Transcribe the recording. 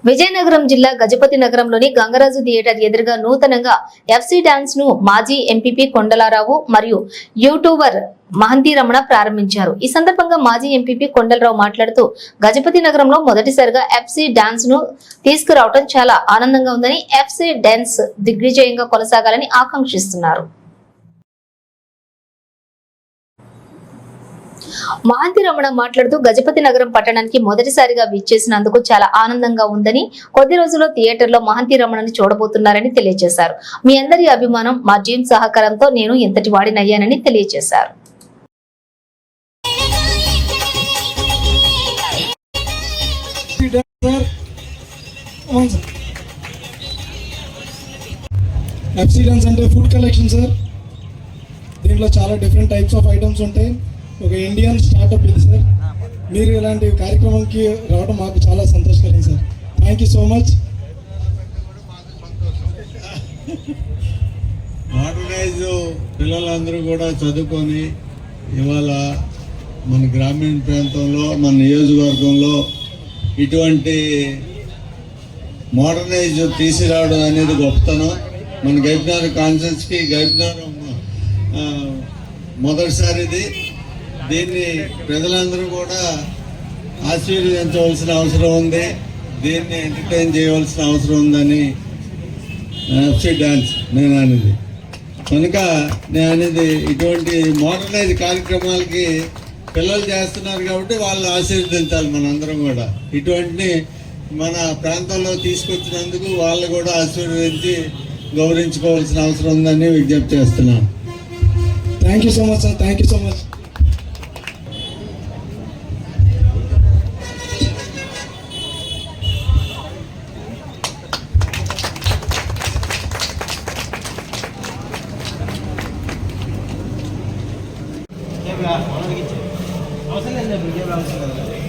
విజయనగరం జిల్లా గజపతి నగరంలోని గంగరాజు థియేటర్ ఎదురుగా నూతనంగా ఎఫ్సి డాన్స్ ను మాజీ ఎంపీపీ కొండలరావు మరియు యూట్యూబర్ మహంతి రమణ ప్రారంభించారు. ఈ సందర్భంగా మాజీ ఎంపీపీ కొండలరావు మాట్లాడుతూ గజపతి నగరంలో మొదటిసారిగా ఎఫ్సి డాన్స్ ను తీసుకురావడం చాలా ఆనందంగా ఉందని, ఎఫ్సి డాన్స్ దిగ్విజయంగా కొనసాగాలని ఆకాంక్షిస్తున్నారు. మహంతి రమణ మాట్లాడుతూ గజపతి నగరం పట్టణానికి మొదటిసారిగా విచ్చేసినందుకు చాలా ఆనందంగా ఉందని, కొద్ది రోజుల్లో థియేటర్లో మహంతి రమణని చూడబోతున్నారని తెలియజేశారు. మీ అందరి అభిమానం, మా టీం సహకారంతో నేను ఇంతటి వాడినయ్యానని తెలియజేశారు. ఎఫ్సి డాన్స్ అంటే ఫుడ్ కలెక్షన్ సార్. దీంట్లో చాలా డిఫరెంట్ టైప్స్ ఆఫ్ ఐటమ్స్ ఉంటాయి. ఒక ఇండియన్ స్టార్ట్అప్ ఇది సార్. మీరు ఇలాంటి కార్యక్రమంకి రావడం మాకు చాలా సంతోషకరం sir. Thank you so much. Modernise పిల్లలందరూ కూడా చదువుకొని ఇవాళ మన గ్రామీణ ప్రాంతంలో, మన నియోజకవర్గంలో ఇటువంటి మోడర్నైజ్ తీసుకురావడం అనేది గొప్పతనం. మన గైబ్నగర్ కాన్ఫరెన్స్కి గైబ్నగర్ మొదటిసారిది. దీన్ని ప్రజలందరూ కూడా ఆశీర్వదించవలసిన అవసరం ఉంది. దీన్ని ఎంటర్టైన్ చేయవలసిన అవసరం ఉందని ఎఫ్సి డాన్స్ నేను అనేది. కనుక నేను అనేది ఇటువంటి మోడర్నైజ్ కార్యక్రమాలకి పిల్లలు చేస్తున్నారు కాబట్టి వాళ్ళు ఆశీర్వదించాలి. మనందరం కూడా ఇటువంటి మన ప్రాంతంలో తీసుకొచ్చినందుకు వాళ్ళు కూడా ఆశీర్వదించి గౌరవించుకోవాల్సిన అవసరం ఉందని విజ్ఞప్తి చేస్తున్నాను. Thank you so much sir. Thank you so much. అవసరం లేదు.